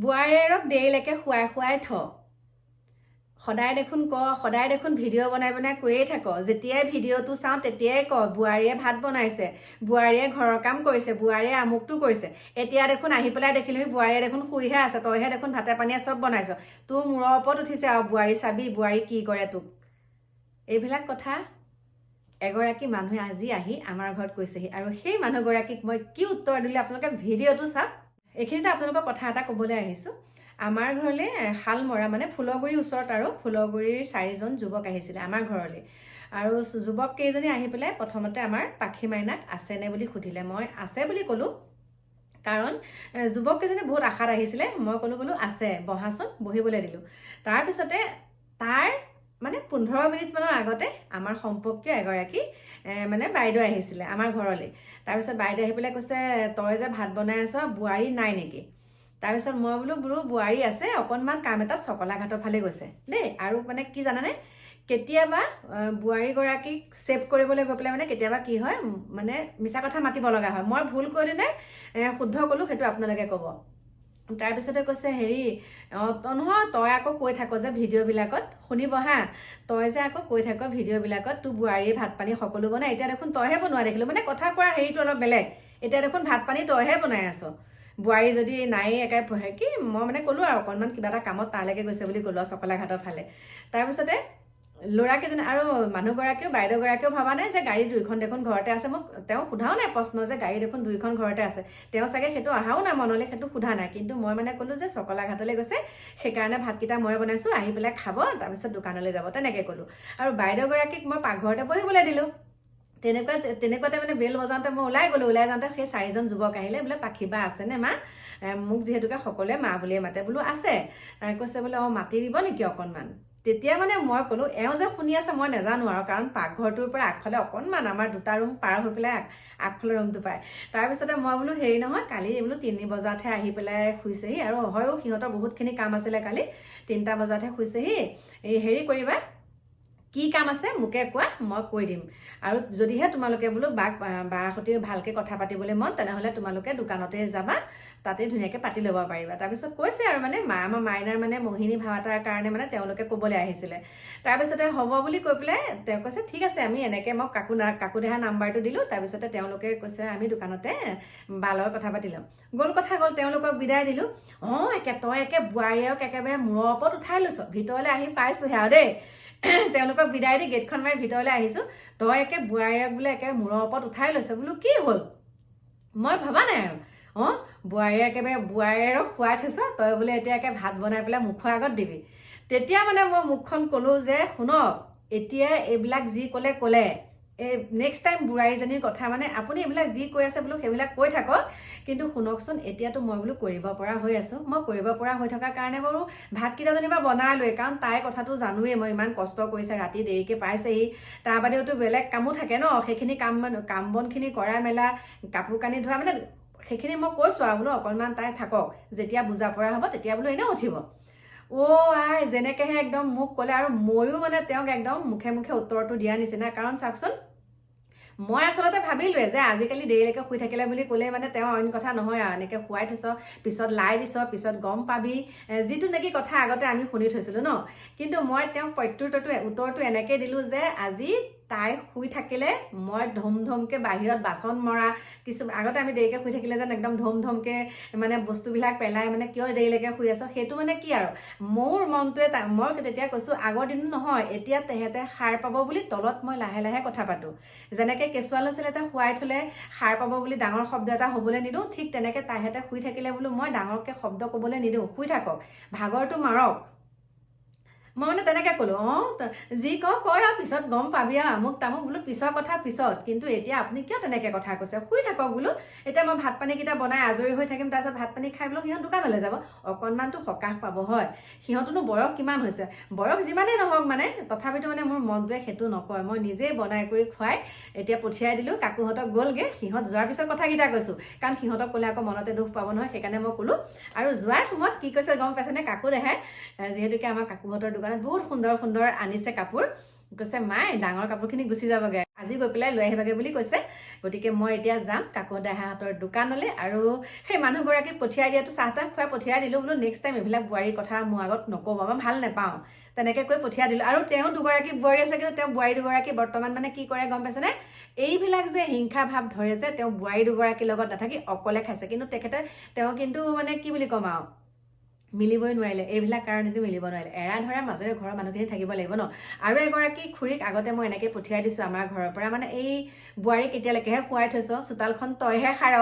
বোৱাৰীয়েৰক দেৰিলৈকে খুৱাই থ সদায় দেখোন ভিডিঅ' বনাই কৈয়ে থাক যেতিয়াই ভিডিঅ'টো চাওঁ তেতিয়াই বোৱাৰীয়ে ভাত বনাইছে, বোৱাৰীয়ে ঘৰৰ কাম কৰিছে, বোৱাৰীয়ে আমুকটো কৰিছে। এতিয়া দেখোন আহি পেলাই দেখিলোঁ বোৱাৰীয়ে দেখোন শুইহে আছে, তইহে দেখোন ভাতে পানীয়ে চব বনাইছ। তোৰ মূৰৰ ওপৰত উঠিছে আৰু বোৱাৰী চাবি বোৱাৰী কি কৰে তোক। এইবিলাক কথা এগৰাকী মানুহে আজি আহি আমাৰ ঘৰত কৈছেহি, আৰু সেই মানুহগৰাকীক মই কি উত্তৰ দিলোঁ আপোনালোকে ভিডিঅ'টো চাওক। এইখিনিতে আপোনালোকৰ কথা এটা ক'বলৈ আহিছোঁ। আমাৰ ঘৰলৈ শালমৰা ফুলগুৰিৰ ওচৰত, আৰু ফুলগুৰিৰ 4জন যুৱক আহিছিলে আমাৰ ঘৰলৈ। আৰু যুৱক কেইজনী আহি পেলাই প্ৰথমতে আমাৰ পাখি মাইনাক আছেনে বুলি সুধিলে। মই আছে বুলি ক'লোঁ, কাৰণ যুৱক কেইজনী বহুত আশাত আহিছিলে। মই বোলো আছে, বহাচোন, বহিবলৈ দিলোঁ। তাৰপিছতে তাৰ 15 মিনিটমানৰ আগতে আমাৰ সম্পৰ্কীয় এগৰাকী বাইদেউ আহিছিলে আমাৰ ঘৰলৈ। তাৰপিছত বাইদেউ আহি পেলাই কৈছে, তই যে ভাত বনাই আছ, বোৱাৰী নাই নেকি? তাৰপিছত মই বোলো বোৱাৰী আছে, অকণমান কাম এটাত চকলাঘাটৰ ফালে গৈছে দেই। আৰু কি জানানে, কেতিয়াবা বোৱাৰীগৰাকীক ছেভ কৰিবলৈ গৈ পেলাই কেতিয়াবা কি হয়, মিছা কথা মাতিব লগা হয়। মই ভুল কৰিলোঁ নে শুদ্ধ ক'লোঁ সেইটো আপোনালোকে ক'ব। তাৰপিছতে কৈছে, হেৰি নহয়, তই আকৌ কৈ থাক যে ভিডিঅ'বিলাকত, শুনিব হা, তই যে আকৌ কৈ থাক ভিডিঅ'বিলাকত তোৰ বোৱাৰীয়ে ভাত পানী সকলো বনাই, এতিয়া দেখোন তইহে বনোৱা দেখিলোঁ। কথা কোৱাৰ হেৰিটো অলপ বেলেগ। এতিয়া দেখোন ভাত পানী তইহে বনাই আছ, বোৱাৰী যদি নায়েই একেবাৰে কি। মই ক'লোঁ আৰু অকণমান কিবা এটা কামত তালৈকে গৈছে বুলি ক'লোঁ আৰু চকলাঘাটৰ ফালে। তাৰপিছতে ল'ৰাকেইজনে আৰু মানুহগৰাকীও বাইদেউগৰাকীয়েও ভবা নাই যে গাড়ী 2খন দেখোন ঘৰতে আছে। মোক তেওঁ সোধাও নাই প্ৰশ্ন যে গাড়ী দেখোন 2খন ঘৰতে আছে। তেওঁ চাগে সেইটো অহাও নাই মনলৈ, সেইটো সোধা নাই। কিন্তু মই ক'লোঁ যে চকলাঘাটলৈ গৈছে, সেইকাৰণে ভাতকেইটা মই বনাইছোঁ, আহি পেলাই খাব, তাৰপিছত দোকানলৈ যাব, তেনেকৈ ক'লোঁ। আৰু বাইদেউগৰাকীক মই পাকঘৰতে বহিবলৈ দিলোঁ। তেনেকুৱাতে বেল বজাওঁতে মই ওলাই গ'লোঁ। ওলাই যাওঁতে সেই 4জন যুৱক আহিলে। বোলে পাখিবা আছেনে মা? মোক যিহেতুকে সকলোৱে মা বুলিয়ে মাতে। বোলো আছে। কৈছে বোলে মাতি দিব নেকি অকণমান? তেতিয়া মই ক'লোঁ, এওঁ যে শুনি আছে মই নাজানো আৰু, কাৰণ পাকঘৰটোৰ পৰা আগফালে অকণমান আমাৰ 2টা ৰুম পাৰ হৈ পেলাই আগফালে ৰুমটো পায়। তাৰপিছতে মই বোলো হেৰি নহয়, কালি 3 বজাতহে আহি পেলাই শুইছেহি, আৰু হয়ো সিহঁতৰ বহুতখিনি কাম আছিলে কালি, 3টা বজাতহে শুইছেহি। হেৰি কৰিবা, কি কাম আছে মোকে কোৱা, মই কৈ দিম। আৰু যদিহে তোমালোকে বোলো বাৰ সৈতে ভালকৈ কথা পাতিবলৈ মন, তেনেহ'লে তোমালোকে দোকানতে যাবা, তাতে ধুনীয়াকৈ পাতি ল'ব পাৰিবা। তাৰপিছত কৈছে আৰু আমাৰ মাইনাৰ মোহিনী ভাও এটাৰ কাৰণে তেওঁলোকে ক'বলৈ আহিছিলে। তাৰপিছতে হ'ব বুলি কৈ পেলাই তেওঁ কৈছে ঠিক আছে, আমি এনেকৈ মই কাকু দেহাৰ নাম্বাৰটো দিলোঁ। তাৰপিছতে তেওঁলোকে কৈছে আমি দোকানতে বালৰ কথা পাতি ল'ম। গ'ল কথা গ'ল, তেওঁলোকক বিদায় দিলোঁ। তই বোৱাৰীয়েক একেবাৰে মূৰৰ ওপৰত উঠাই লৈছ, ভিতৰলৈ আহি পাইছোঁহে আৰু দেই। তেওঁলোকক বিদায় দি গেটখন মাৰি ভিতৰলৈ আহিছোঁ। তই বোৱাৰীয়েক বোলে মূৰৰ ওপৰত উঠাই লৈছে। বোলো কি হ'ল? মই ভবা নাই আৰু, বোৱাৰীয়েৰক খুৱাই থৈছ, তই বোলে এতিয়া ভাত বনাই পেলাই মুখৰ আগত দিবি। তেতিয়া মই মুখখন ক'লোঁ যে শুনক, এতিয়া এইবিলাক যি ক'লে নেক্সট টাইম বোৱাৰীজনীৰ কথা আপুনি এইবিলাক যি কৈ আছে বোলো সেইবিলাক কৈ থাকক, কিন্তু শুনকচোন, এতিয়াতো মই বোলো কৰিব পৰা হৈ আছোঁ। মই কৰিব পৰা হৈ থকাৰ কাৰণে বাৰু ভাতকেইটা যেনিবা বনালোৱে, কাৰণ তাই কথাটো জানোৱেই, মই ইমান কষ্ট কৰিছে, ৰাতি দেৰিকৈ পাইছেহি। তাৰ বাদেওতো বেলেগ কামো থাকে ন, সেইখিনি কাম বনখিনি কৰা মেলা, কাপোৰ কানি ধোৱা, সেইখিনি মই কৈছোঁ আৰু বোলো অকণমান তাই থাকক, যেতিয়া বুজা পৰা হ'ব তেতিয়া বোলো এনেও উঠিব। যেনেকেহে একদম মোক ক'লে, আৰু ময়ো তেওঁক একদম মুখে মুখে উত্তৰটো দিয়া নিচিনা। কাৰণ চাওকচোন, মই আচলতে ভাবিলোৱে যে আজিকালি দেৰিলৈকে শুই থাকিলে বুলি ক'লে তেওঁ অইন কথা নহয় আৰু, এনেকৈ শুৱাই থৈছ, পিছত লাই দিছ, পিছত গম পাবি, যিটো নেকি কথা আগতে আমি শুনি থৈছিলোঁ ন। কিন্তু মই তেওঁক উত্তৰটো এনেকৈ দিলোঁ যে আজি তাই শুই থাকিলে মই ধুমকে বাহিৰত বাচন মৰা, আগতে আমি দেৰিকৈ শুই থাকিলে যেন একদম ধুমকে বস্তুবিলাক পেলাই কিয় দেৰিলৈকে শুই আছ, সেইটো কি আৰু মোৰ মনটোৱে মই তেতিয়া কৈছোঁ আগৰ দিন নহয়, এতিয়া তেহেঁতে সাৰ পাব বুলি তলত মই লাহে লাহে কথা পাতোঁ। যেনেকৈ কেঁচুৱা ল'ৰা ছোৱালী এটা শুৱাই থ'লে সাৰ পাব বুলি ডাঙৰ শব্দ এটা হ'বলৈ নিদিওঁ, ঠিক তেনেকৈ তাইহঁতে শুই থাকিলে বোলো মই ডাঙৰকৈ শব্দ ক'বলৈ নিদিওঁ, শুই থাকক, ভাগৰটো মাৰক। মই তেনেকৈ ক'লোঁ, যি কৰ আৰু পিছত গম পাবি আৰু আমুক তামুক, বোলো পিছৰ কথা পিছত, কিন্তু এতিয়া আপুনি কিয় তেনেকৈ কথা কৈছে, শুই থাকক বোলো। এতিয়া মই ভাত পানীকেইটা বনাই আজৰি হৈ থাকিম, তাৰপিছত ভাত পানী খাই বোলো সিহঁত দোকানলৈ যাব, অকণমানতো সকাহ পাব হয়। সিহঁতনো বয়স কিমান হৈছে, বয়স যিমানেই নহওক তথাপিতো মোৰ মনটোৱে সেইটো নকয়। মই নিজেই বনাই কৰি খুৱাই এতিয়া পঠিয়াই দিলোঁ, কাকুহঁতক গ'লগৈ। সিহঁত যোৱাৰ পিছত কথাকেইটা কৈছোঁ, কাৰণ সিহঁতক ক'লে আকৌ মনতে দুখ পাব নহয়, সেইকাৰণে মই ক'লোঁ। আৰু যোৱাৰ সময়ত কি কৈছে গম পাইছেনে, কাকু দেখাই, যিহেতুকে আমাৰ কাকুহঁতৰ দোকানত বহুত সুন্দৰ সুন্দৰ আনিছে কাপোৰ, কৈছে মাই ডাঙৰ কাপোৰখিনি গুচি যাবগৈ, আজি গৈ পেলাই লৈ আহিবাগে বুলি কৈছে গতিকে মই এতিয়া যাম কাকু দাহঁতৰ দোকানলৈ আৰু সেই মানুহগৰাকীক পঠিয়াই দিয়াটো চাহ তাহ খুৱাই পঠিয়াই দিলোঁ বোলো নেক্সট টাইম এইবিলাক বোৱাৰীৰ কথা মোৰ আগত নক'ব মই ভাল নাপাওঁ তেনেকৈ কৈ পঠিয়াই দিলোঁ আৰু তেওঁ দুগৰাকী বোৱাৰী আছে কিন্তু তেওঁ বোৱাৰী দুগৰাকী বৰ্তমান মানে কি কৰে গম পাইছেনে এইবিলাক যে হিংসা ভাৱ ধৰে যে তেওঁ বোৱাৰী দুগৰাকীৰ লগত নাথাকি অকলে খাইছে কিন্তু তেওঁ কিন্তু মানে কি বুলি ক'ম আৰু মিলিবই নোৱাৰিলে এইবিলাক কাৰণেতো মিলিব নোৱাৰিলে এৰা ধৰাৰ মাজেৰে ঘৰৰ মানুহখিনি থাকিব লাগিব ন আৰু এগৰাকী খুৰীক আগতে মই এনেকৈ পঠিয়াই দিছোঁ আমাৰ ঘৰৰ পৰা মানে এই বোৱাৰীক এতিয়ালৈকেহে শুৱাই থৈছ চোতালখন তইহে সাৰ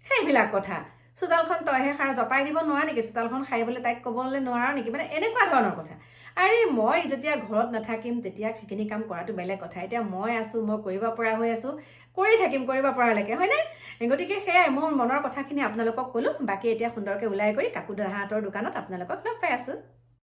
সেইবিলাক কথা চোতালখন তইহে সাৰ জপাই দিব নোৱাৰ নেকি চোতালখন সাৰিবলৈ তাইক ক'বলৈ নোৱাৰ নেকি মানে এনেকুৱা ধৰণৰ কথা আৰে মই যেতিয়া ঘৰত নাথাকিম তেতিয়া সেইখিনি কাম কৰাটো বেলেগ কথা এতিয়া মই আছোঁ মই কৰিব পৰা হৈ আছোঁ কৰি থাকিম কৰিব পৰালৈকে হয়নে গতিকে সেয়াই মোৰ মনৰ কথাখিনি আপোনালোকক ক'লোঁ বাকী এতিয়া সুন্দৰকৈ ওলাই কৰি কাকু দাহঁতৰ দোকানত আপোনালোকক লগ পাই আছোঁ